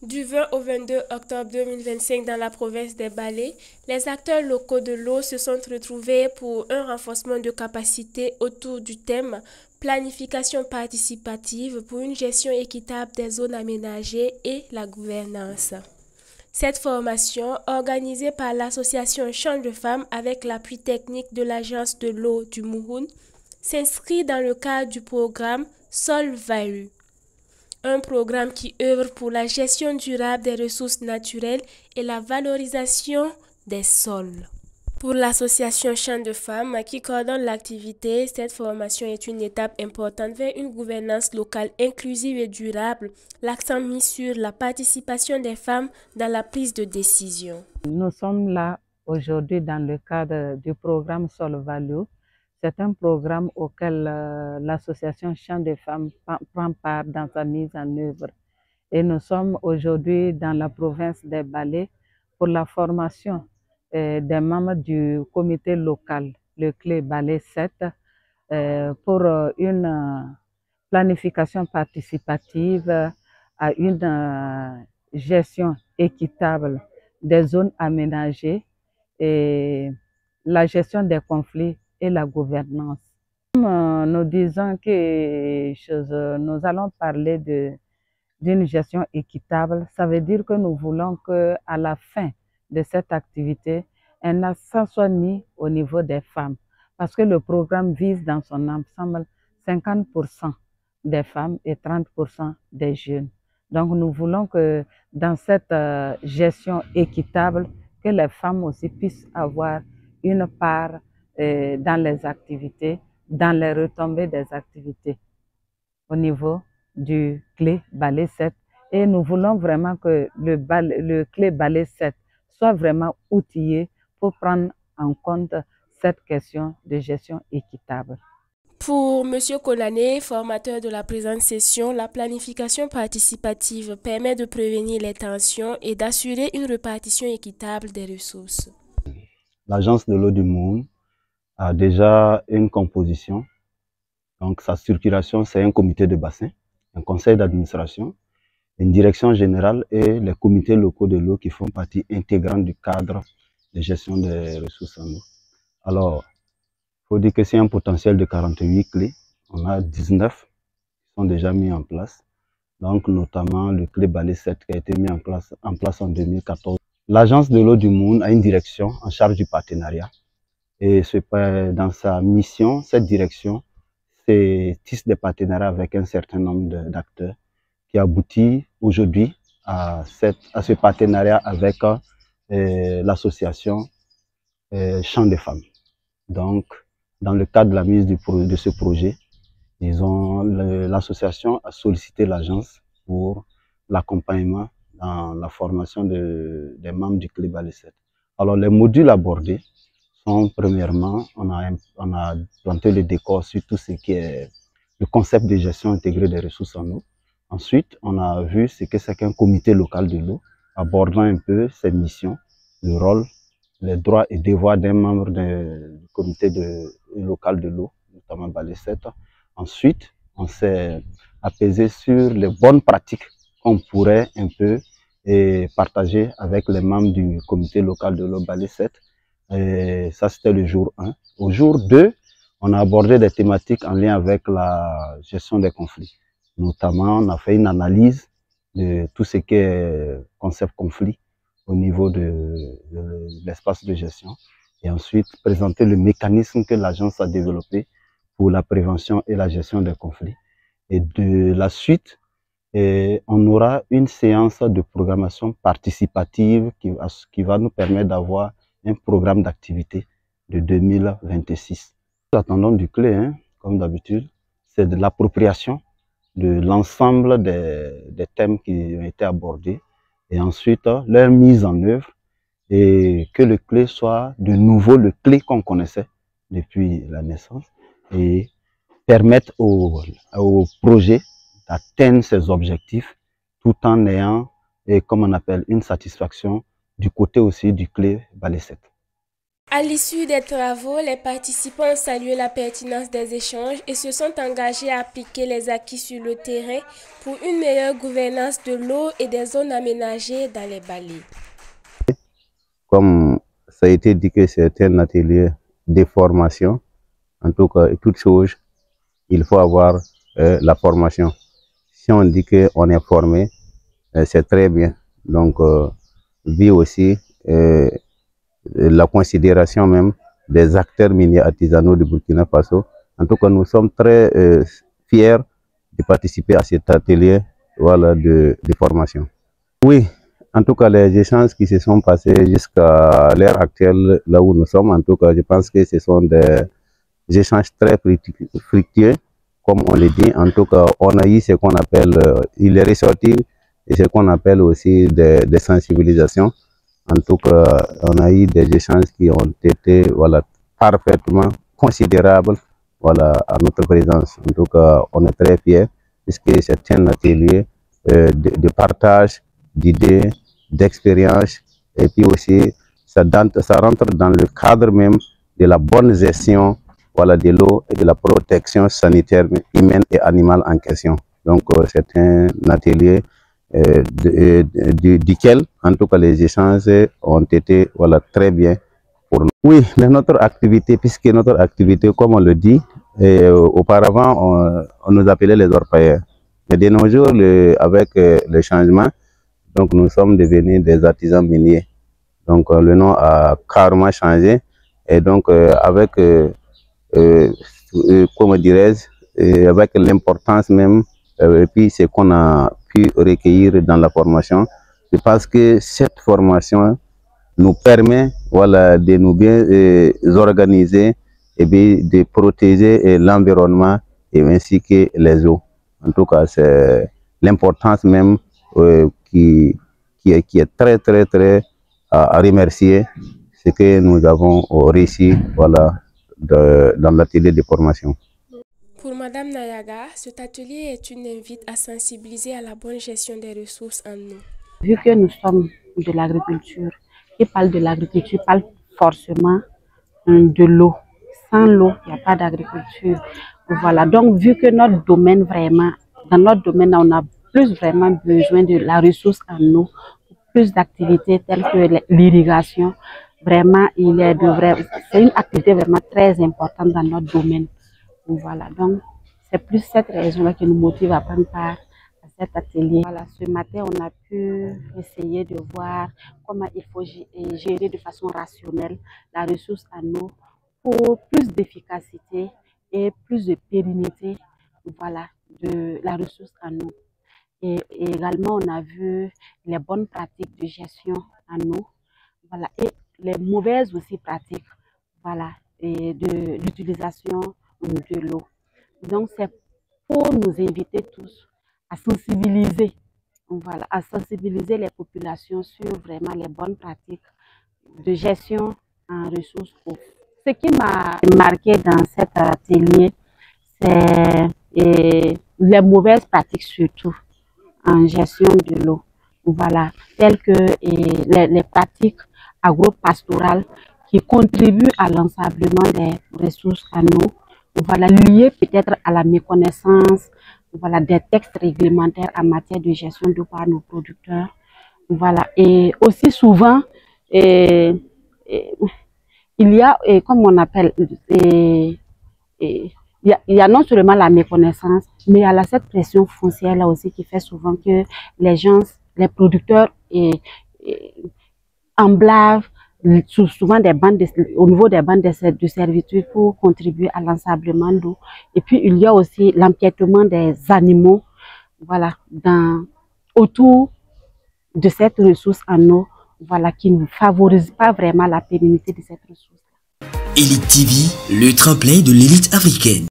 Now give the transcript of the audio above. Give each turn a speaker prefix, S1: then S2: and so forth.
S1: Du 20 au 22 octobre 2025 dans la province des Balais, les acteurs locaux de l'eau se sont retrouvés pour un renforcement de capacité autour du thème planification participative pour une gestion équitable des zones aménagées et la gouvernance. Cette formation, organisée par l'association Champs de Femmes avec l'appui technique de l'Agence de l'eau du Mouhoun, s'inscrit dans le cadre du programme Sol Value, un programme qui œuvre pour la gestion durable des ressources naturelles et la valorisation des sols. Pour l'association Champs de Femmes qui coordonne l'activité, cette formation est une étape importante vers une gouvernance locale inclusive et durable, l'accent mis sur la participation des femmes dans la prise de décision.
S2: Nous sommes là aujourd'hui dans le cadre du programme Sol Value. C'est un programme auquel l'association Champs des Femmes prend part dans sa mise en œuvre. Et nous sommes aujourd'hui dans la province des Balais pour la formation des membres du comité local, le CLE Balais 7, pour une planification participative à une gestion équitable des zones aménagées et la gestion des conflits et la gouvernance. Nous disons que nous allons parler d'une gestion équitable. Ça veut dire que nous voulons qu'à la fin de cette activité, un accent soit mis au niveau des femmes. Parce que le programme vise dans son ensemble 50% des femmes et 30% des jeunes. Donc nous voulons que dans cette gestion équitable, que les femmes aussi puissent avoir une part dans les activités, dans les retombées des activités au niveau du CLE Balais 7. Et nous voulons vraiment que le CLE Balais 7 soit vraiment outillé pour prendre en compte cette question de gestion équitable.
S1: Pour M. Konané, formateur de la présente session, la planification participative permet de prévenir les tensions et d'assurer une répartition équitable des ressources.
S3: L'Agence de l'eau du Mouhoun a déjà une composition. Donc sa circulation, c'est un comité de bassin, un conseil d'administration, une direction générale et les comités locaux de l'eau qui font partie intégrante du cadre de gestion des ressources en eau. Alors, il faut dire que c'est un potentiel de 48 clés. On a 19 qui sont déjà mis en place. Donc, notamment le CLE Balais 7 qui a été mis en place en 2014. L'Agence de l'eau du Mouhoun a une direction en charge du partenariat. Et dans sa mission, cette direction tisse des partenariats avec un certain nombre d'acteurs qui aboutit aujourd'hui à ce partenariat avec l'association Champs des Femmes. Donc, dans le cadre de la mise de ce projet, l'association a sollicité l'agence pour l'accompagnement dans la formation des membres du CLE Balais 7. Alors, les modules abordés sont, premièrement, on a planté le décor sur tout ce qui est le concept de gestion intégrée des ressources en eau. Ensuite, on a vu ce que c'est qu'un comité local de l'eau, abordant un peu ses missions, le rôle, les droits et devoirs d'un membre du comité local de l'eau, notamment Balais 7. Ensuite, on s'est apaisé sur les bonnes pratiques qu'on pourrait un peu partager avec les membres du comité local de l'eau Balais 7. Et ça, c'était le jour 1. Au jour 2, on a abordé des thématiques en lien avec la gestion des conflits. Notamment, on a fait une analyse de tout ce qui est concept conflit au niveau de l'espace de gestion. Et ensuite, présenter le mécanisme que l'agence a développé pour la prévention et la gestion des conflits. Et de la suite, on aura une séance de programmation participative qui va nous permettre d'avoir un programme d'activité de 2026. Nous attendons du CLE, comme d'habitude, c'est de l'appropriation de l'ensemble des thèmes qui ont été abordés et ensuite leur mise en œuvre et que le CLE soit de nouveau le CLE qu'on connaissait depuis la naissance et permettre au projet d'atteindre ses objectifs tout en ayant, comme on appelle, une satisfaction du côté aussi du CLE Balais 7.
S1: À l'issue des travaux, les participants ont salué la pertinence des échanges et se sont engagés à appliquer les acquis sur le terrain pour une meilleure gouvernance de l'eau et des zones aménagées dans les balais.
S3: Comme ça a été dit que c'est un atelier de formation, en tout cas, toute chose, il faut avoir la formation. Si on dit qu'on est formé, c'est très bien. Donc, vu aussi la considération même des acteurs miniers artisanaux du Burkina Faso. En tout cas, nous sommes très fiers de participer à cet atelier, voilà, de formation. Oui, en tout cas, les échanges qui se sont passés jusqu'à l'heure actuelle, là où nous sommes, en tout cas, je pense que ce sont des échanges très fructueux, comme on le dit. En tout cas, on a eu ce qu'on appelle, il est ressorti, et ce qu'on appelle aussi des sensibilisations. En tout cas, on a eu des échanges qui ont été, voilà, parfaitement considérables, voilà, à notre présence. En tout cas, on est très fiers puisque c'est un atelier de partage d'idées, d'expériences, et puis aussi ça rentre dans le cadre même de la bonne gestion, voilà, de l'eau et de la protection sanitaire humaine et animale en question. Donc c'est un atelier duquel, en tout cas, les échanges ont été, voilà, très bien pour nous. Oui, notre activité, puisque notre activité, comme on le dit, auparavant, on nous appelait les orpailleurs. Mais de nos jours, avec le changement, donc nous sommes devenus des artisans miniers. Donc le nom a carrément changé. Et donc avec, comment dirais-je, avec l'importance même, et puis ce qu'on a pu recueillir dans la formation, je pense que cette formation nous permet, voilà, de nous bien organiser et bien de protéger l'environnement et ainsi que les eaux. En tout cas, c'est l'importance même qui est très à remercier, ce que nous avons réussi, voilà, dans l'atelier de formation.
S1: Pour Madame Nayaga, cet atelier est une invite à sensibiliser à la bonne gestion des ressources en eau.
S2: Vu que nous sommes de l'agriculture, qui parle de l'agriculture parle forcément de l'eau. Sans l'eau, il n'y a pas d'agriculture. Voilà, donc vu que notre domaine vraiment, dans notre domaine, on a plus vraiment besoin de la ressource en eau, plus d'activités telles que l'irrigation. Vraiment, c'est une activité vraiment très importante dans notre domaine. Voilà, donc c'est plus cette raison-là qui nous motive à prendre part à cet atelier. Voilà, ce matin, on a pu essayer de voir comment il faut gérer de façon rationnelle la ressource en eau pour plus d'efficacité et plus de pérennité, voilà, de la ressource en eau. Et également, on a vu les bonnes pratiques de gestion en eau, voilà, et les mauvaises aussi pratiques, voilà, et de l'utilisation de l'eau. Donc, c'est pour nous inviter tous à sensibiliser, voilà, à sensibiliser les populations sur vraiment les bonnes pratiques de gestion en ressources eau. Ce qui m'a marqué dans cet atelier, c'est les mauvaises pratiques surtout en gestion de l'eau, voilà, telles que les pratiques agro-pastorales qui contribuent à l'ensablement des ressources en eau, voilà, liées peut-être à la méconnaissance, voilà, des textes réglementaires en matière de gestion d'eau par nos producteurs, voilà, et aussi souvent, il y a, comme on appelle, il y a non seulement la méconnaissance, mais il y a cette pression foncière là aussi qui fait souvent que les gens, les producteurs emblavent souvent des bandes au niveau des bandes de servitude pour contribuer à l'ensablement d'eau. Et puis il y a aussi l'empiètement des animaux, voilà, autour de cette ressource en eau, voilà, qui ne favorise pas vraiment la pérennité de cette ressource.
S4: Elite TV, le tremplin de l'élite africaine.